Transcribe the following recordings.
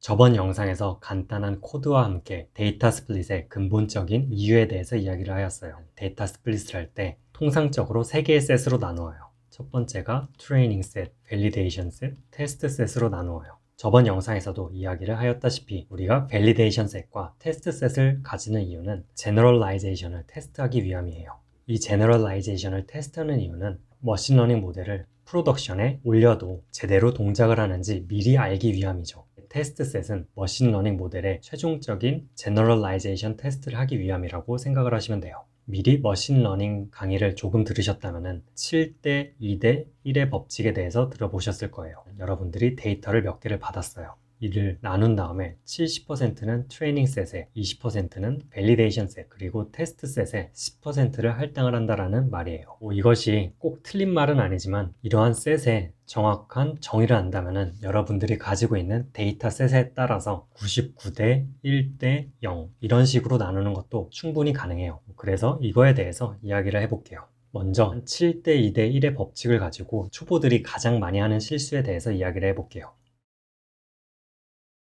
저번 영상에서 간단한 코드와 함께 데이터 스플릿의 근본적인 이유에 대해서 이야기를 하였어요. 데이터 스플릿을 할 때 통상적으로 3개의 셋으로 나누어요. 첫 번째가 트레이닝 셋, 밸리데이션 셋, 테스트 셋으로 나누어요. 저번 영상에서도 이야기를 하였다시피 우리가 밸리데이션 셋과 테스트 셋을 가지는 이유는 제너럴라이제이션을 테스트하기 위함이에요. 이 제너럴라이제이션을 테스트하는 이유는 머신러닝 모델을 프로덕션에 올려도 제대로 동작을 하는지 미리 알기 위함이죠. 테스트 셋은 머신러닝 모델의 최종적인 제너럴라이제이션 테스트를 하기 위함이라고 생각을 하시면 돼요. 미리 머신러닝 강의를 조금 들으셨다면 7대 2대 1의 법칙에 대해서 들어보셨을 거예요. 여러분들이 데이터를 몇 개를 받았어요. 이를 나눈 다음에 70%는 트레이닝 셋에 20%는 밸리데이션 셋 그리고 테스트 셋에 10%를 할당을 한다라는 말이에요. 이것이 꼭 틀린 말은 아니지만 이러한 셋에 정확한 정의를 안다면 여러분들이 가지고 있는 데이터 셋에 따라서 99대 1대 0 이런 식으로 나누는 것도 충분히 가능해요. 그래서 이거에 대해서 이야기를 해볼게요. 먼저 7대 2대 1의 법칙을 가지고 초보들이 가장 많이 하는 실수에 대해서 이야기를 해볼게요.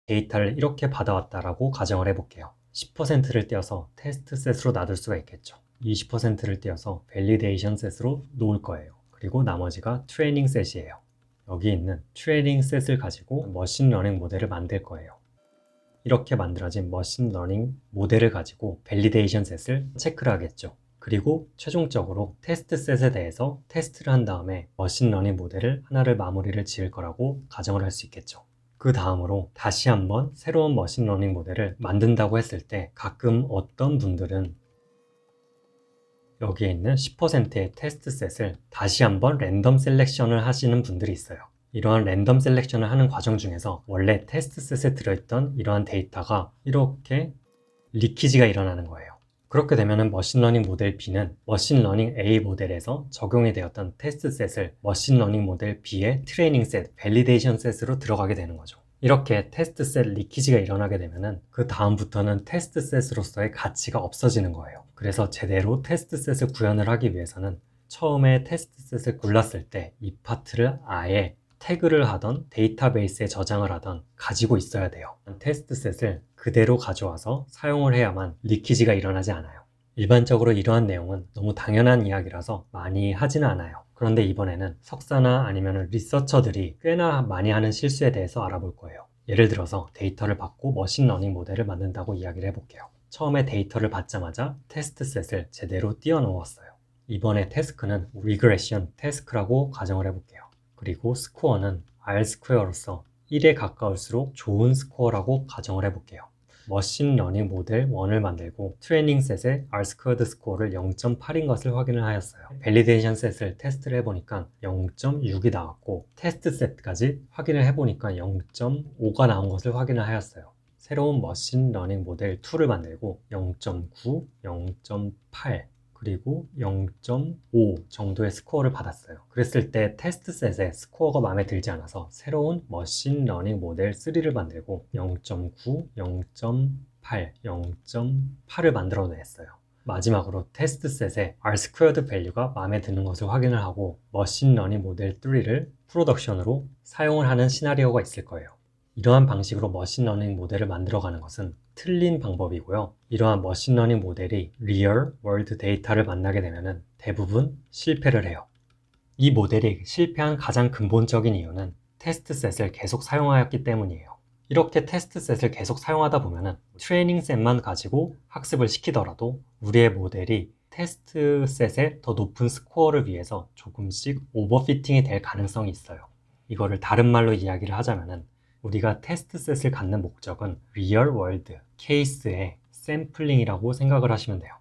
데이터를 이렇게 받아왔다라고 가정을 해볼게요. 10%를 떼어서 테스트 셋으로 놔둘 수가 있겠죠. 20%를 떼어서 밸리데이션 셋으로 놓을 거예요. 그리고 나머지가 트레이닝 셋이에요. 여기 있는 트레이닝 셋을 가지고 머신러닝 모델을 만들 거예요. 이렇게 만들어진 머신러닝 모델을 가지고 밸리데이션 셋을 체크를 하겠죠. 그리고 최종적으로 테스트 셋에 대해서 테스트를 한 다음에 머신러닝 모델을 하나를 마무리를 지을 거라고 가정을 할 수 있겠죠. 그 다음으로 다시 한번 새로운 머신러닝 모델을 만든다고 했을 때 가끔 어떤 분들은 여기에 있는 10%의 테스트 셋을 다시 한번 랜덤 셀렉션을 하시는 분들이 있어요. 이러한 랜덤 셀렉션을 하는 과정 중에서 원래 테스트 셋에 들어있던 이러한 데이터가 이렇게 리키지가 일어나는 거예요. 그렇게 되면 머신러닝 모델 B는 머신러닝 A 모델에서 적용이 되었던 테스트 셋을 머신러닝 모델 B의 트레이닝 셋, 밸리데이션 셋으로 들어가게 되는 거죠. 이렇게 테스트 셋 리키지가 일어나게 되면 그 다음부터는 테스트 셋으로서의 가치가 없어지는 거예요. 그래서 제대로 테스트 셋을 구현을 하기 위해서는 처음에 테스트 셋을 골랐을 때 이 파트를 아예 태그를 하던 데이터베이스에 저장을 하던 가지고 있어야 돼요. 테스트 셋을 그대로 가져와서 사용을 해야만 리키지가 일어나지 않아요. 일반적으로 이러한 내용은 너무 당연한 이야기라서 많이 하지는 않아요. 그런데 이번에는 석사나 아니면 리서처들이 꽤나 많이 하는 실수에 대해서 알아볼 거예요. 예를 들어서 데이터를 받고 머신러닝 모델을 만든다고 이야기를 해볼게요. 처음에 데이터를 받자마자 테스트 셋을 제대로 띄워 넣었어요. 이번에 태스크는 리그레션 태스크라고 가정을 해볼게요. 그리고 스코어는 R2로서 1에 가까울수록 좋은 스코어라고 가정을 해볼게요. 머신러닝 모델 1을 만들고 트레이닝 셋의 R2 스코어를 0.8인 것을 확인을 하였어요. 밸리데이션 셋을 테스트를 해보니까 0.6이 나왔고 테스트 셋까지 확인을 해보니까 0.5가 나온 것을 확인을 하였어요. 새로운 머신러닝 모델 2를 만들고 0.9, 0.8 그리고 0.5 정도의 스코어를 받았어요. 그랬을 때 테스트 셋의 스코어가 마음에 들지 않아서 새로운 머신러닝 모델 3를 만들고 0.9, 0.8, 0.8을 만들어냈어요. 마지막으로 테스트 셋의 R2 밸류가 마음에 드는 것을 확인을 하고 머신러닝 모델 3를 프로덕션으로 사용을 하는 시나리오가 있을 거예요. 이러한 방식으로 머신러닝 모델을 만들어가는 것은 틀린 방법이고요. 이러한 머신러닝 모델이 리얼 월드 데이터를 만나게 되면 대부분 실패를 해요. 이 모델이 실패한 가장 근본적인 이유는 테스트 셋을 계속 사용하였기 때문이에요. 이렇게 테스트 셋을 계속 사용하다 보면 트레이닝 셋만 가지고 학습을 시키더라도 우리의 모델이 테스트 셋의 더 높은 스코어를 위해서 조금씩 오버피팅이 될 가능성이 있어요. 이거를 다른 말로 이야기를 하자면 우리가 테스트 셋을 갖는 목적은 리얼 월드 케이스의 샘플링이라고 생각을 하시면 돼요.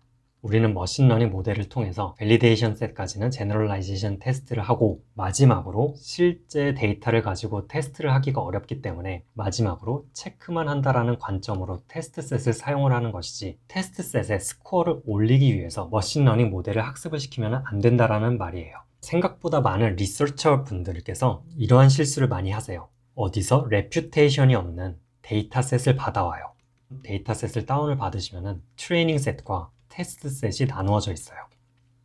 우리는 머신러닝 모델을 통해서 밸리데이션 셋까지는 제너럴라이제이션 테스트를 하고 마지막으로 실제 데이터를 가지고 테스트를 하기가 어렵기 때문에 마지막으로 체크만 한다라는 관점으로 테스트 셋을 사용을 하는 것이지 테스트 셋의 스코어를 올리기 위해서 머신러닝 모델을 학습을 시키면 안 된다라는 말이에요. 생각보다 많은 리서처 분들께서 이러한 실수를 많이 하세요. 어디서 레퓨테이션이 없는 데이터셋을 받아와요. 데이터셋을 다운을 받으시면 트레이닝 셋과 테스트 셋이 나누어져 있어요.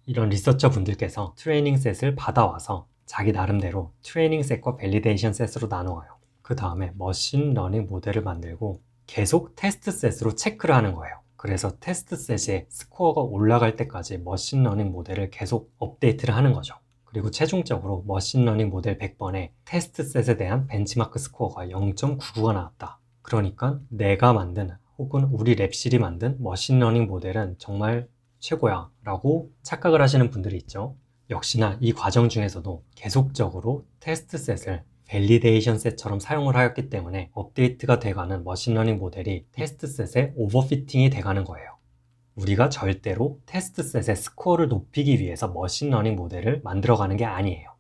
이런 리서처 분들께서 트레이닝 셋을 받아와서 자기 나름대로 트레이닝 셋과 밸리데이션 셋으로 나누어요. 그 다음에 머신러닝 모델을 만들고 계속 테스트셋으로 체크를 하는 거예요. 그래서 테스트셋의 스코어가 올라갈 때까지 머신러닝 모델을 계속 업데이트를 하는 거죠. 그리고 최종적으로 머신러닝 모델 100번에 테스트셋에 대한 벤치마크 스코어가 0.99가 나왔다. 그러니까 내가 만든 혹은 우리 랩실이 만든 머신러닝 모델은 정말 최고야 라고 착각을 하시는 분들이 있죠. 역시나 이 과정 중에서도 계속적으로 테스트셋을 밸리데이션 셋처럼 사용을 하였기 때문에 업데이트가 돼가는 머신러닝 모델이 테스트셋의 오버피팅이 돼가는 거예요. 우리가 절대로 테스트셋의 스코어를 높이기 위해서 머신러닝 모델을 만들어가는 게 아니에요.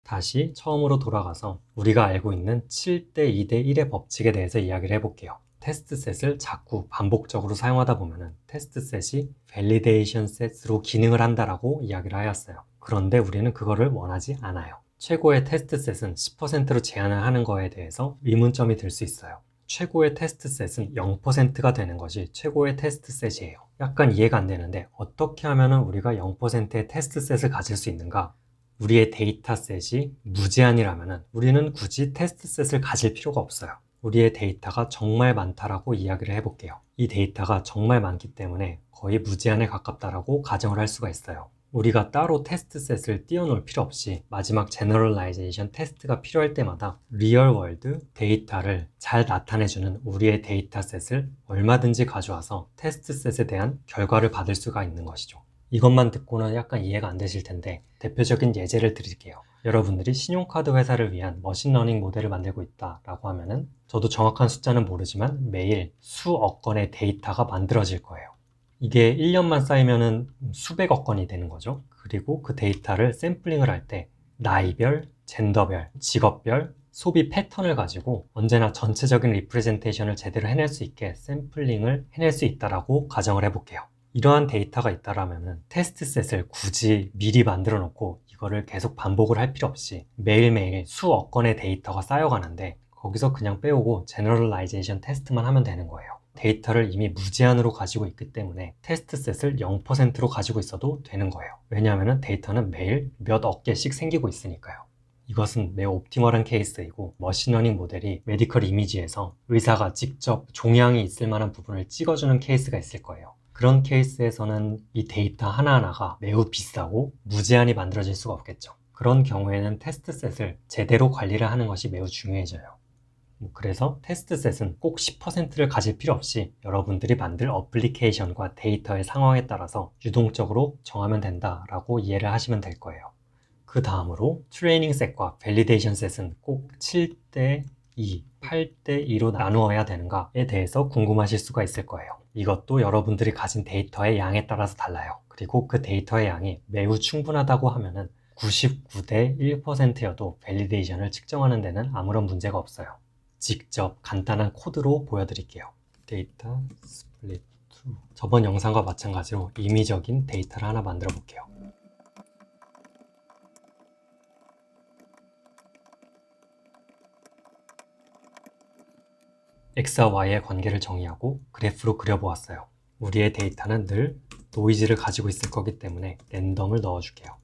다시 처음으로 돌아가서 우리가 알고 있는 7대 2대 1의 법칙에 대해서 이야기를 해볼게요. 테스트셋을 자꾸 반복적으로 사용하다 보면 테스트셋이 밸리데이션 셋으로 기능을 한다라고 이야기를 하였어요. 그런데 우리는 그거를 원하지 않아요. 최고의 테스트셋은 10%로 제한을 하는 거에 대해서 의문점이 들 수 있어요. 최고의 테스트셋은 0%가 되는 것이 최고의 테스트셋이에요. 약간 이해가 안 되는데 어떻게 하면 우리가 0%의 테스트셋을 가질 수 있는가? 우리의 데이터셋이 무제한이라면 우리는 굳이 테스트셋을 가질 필요가 없어요. 우리의 데이터가 정말 많다라고 이야기를 해볼게요. 이 데이터가 정말 많기 때문에 거의 무제한에 가깝다라고 가정을 할 수가 있어요. 우리가 따로 테스트셋을 띄워놓을 필요 없이 마지막 제너럴라이제이션 테스트가 필요할 때마다 리얼월드 데이터를 잘 나타내주는 우리의 데이터셋을 얼마든지 가져와서 테스트셋에 대한 결과를 받을 수가 있는 것이죠. 이것만 듣고는 약간 이해가 안 되실 텐데 대표적인 예제를 드릴게요. 여러분들이 신용카드 회사를 위한 머신러닝 모델을 만들고 있다라고 하면은 저도 정확한 숫자는 모르지만 매일 수억 건의 데이터가 만들어질 거예요. 이게 1년만 쌓이면은 수백억 건이 되는 거죠. 그리고 그 데이터를 샘플링을 할 때 나이별, 젠더별, 직업별, 소비 패턴을 가지고 언제나 전체적인 리프레젠테이션을 제대로 해낼 수 있게 샘플링을 해낼 수 있다라고 가정을 해볼게요. 이러한 데이터가 있다라면 테스트셋을 굳이 미리 만들어 놓고 이거를 계속 반복을 할 필요 없이 매일매일 수억 건의 데이터가 쌓여가는데 거기서 그냥 빼오고 제너럴라이제이션 테스트만 하면 되는 거예요. 데이터를 이미 무제한으로 가지고 있기 때문에 테스트셋을 0%로 가지고 있어도 되는 거예요. 왜냐하면 데이터는 매일 몇억 개씩 생기고 있으니까요. 이것은 매우 옵티멀한 케이스이고 머신러닝 모델이 메디컬 이미지에서 의사가 직접 종양이 있을 만한 부분을 찍어주는 케이스가 있을 거예요. 그런 케이스에서는 이 데이터 하나하나가 매우 비싸고 무제한이 만들어질 수가 없겠죠. 그런 경우에는 테스트셋을 제대로 관리를 하는 것이 매우 중요해져요. 그래서 테스트셋은 꼭 10%를 가질 필요 없이 여러분들이 만들 어플리케이션과 데이터의 상황에 따라서 유동적으로 정하면 된다라고 이해를 하시면 될 거예요. 그 다음으로 트레이닝 셋과 밸리데이션 셋은 꼭 7대 2, 8대 2로 나누어야 되는가에 대해서 궁금하실 수가 있을 거예요. 이것도 여러분들이 가진 데이터의 양에 따라서 달라요. 그리고 그 데이터의 양이 매우 충분하다고 하면은 99대 1%여도 밸리데이션을 측정하는 데는 아무런 문제가 없어요. 직접 간단한 코드로 보여드릴게요. 데이터 스플릿 2. 저번 영상과 마찬가지로 임의적인 데이터를 하나 만들어 볼게요. X와 Y의 관계를 정의하고 그래프로 그려보았어요. 우리의 데이터는 늘 노이즈를 가지고 있을 거기 때문에 랜덤을 넣어줄게요.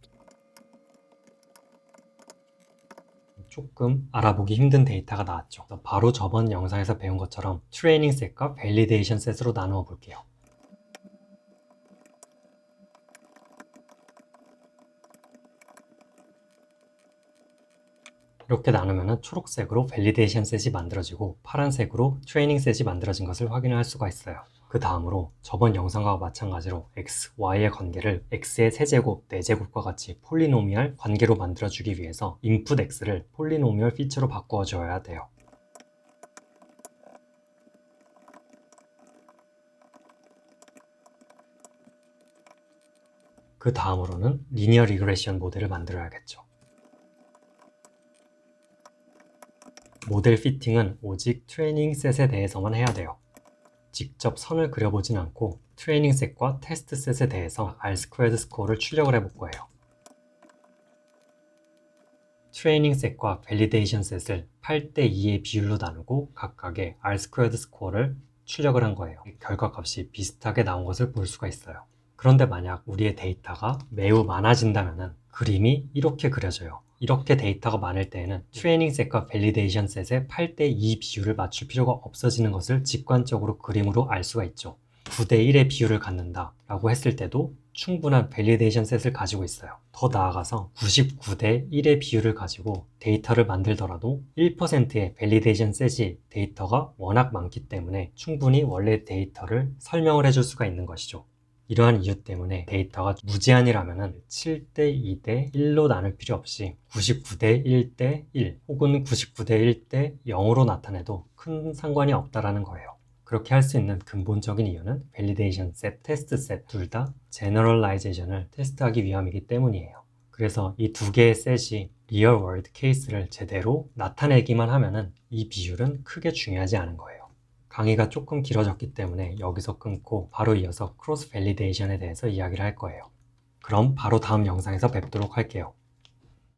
조금 알아보기 힘든 데이터가 나왔죠. 바로 저번 영상에서 배운 것처럼 트레이닝 셋과 밸리데이션 셋으로 나누어 볼게요. 이렇게 나누면 초록색으로 밸리데이션 셋이 만들어지고 파란색으로 트레이닝 셋이 만들어진 것을 확인할 수가 있어요. 그 다음으로 저번 영상과 마찬가지로 x, y의 관계를 x의 세제곱, 네제곱과 같이 폴리노미얼 관계로 만들어주기 위해서 input x를 폴리노미얼 피처로 바꾸어줘야 돼요. 그 다음으로는 리니어 리그레션 모델을 만들어야겠죠. 모델 피팅은 오직 트레이닝 셋에 대해서만 해야 돼요. 직접 선을 그려보진 않고 트레이닝 셋과 테스트 셋에 대해서 R² 스코어를 출력을 해볼 거예요. 트레이닝 셋과 밸리데이션 셋을 8대 2의 비율로 나누고 각각의 R² 스코어를 출력을 한 거예요. 결과값이 비슷하게 나온 것을 볼 수가 있어요. 그런데 만약 우리의 데이터가 매우 많아진다면 그림이 이렇게 그려져요. 이렇게 데이터가 많을 때에는 트레이닝 셋과 밸리데이션 셋의 8대2 비율을 맞출 필요가 없어지는 것을 직관적으로 그림으로 알 수가 있죠. 9대1의 비율을 갖는다 라고 했을 때도 충분한 밸리데이션 셋을 가지고 있어요. 더 나아가서 99대1의 비율을 가지고 데이터를 만들더라도 1%의 밸리데이션 셋이 데이터가 워낙 많기 때문에 충분히 원래 데이터를 설명을 해줄 수가 있는 것이죠. 이러한 이유 때문에 데이터가 무제한이라면 7대2대 1로 나눌 필요 없이 99대 1대 1 혹은 99대 1대 0으로 나타내도 큰 상관이 없다라는 거예요. 그렇게 할 수 있는 근본적인 이유는 밸리데이션 셋, 테스트 셋 둘 다 제너럴라이제이션을 테스트하기 위함이기 때문이에요. 그래서 이 두 개의 셋이 리얼 월드 케이스를 제대로 나타내기만 하면은 이 비율은 크게 중요하지 않은 거예요. 강의가 조금 길어졌기 때문에 여기서 끊고 바로 이어서 크로스 밸리데이션에 대해서 이야기를 할 거예요. 그럼 바로 다음 영상에서 뵙도록 할게요.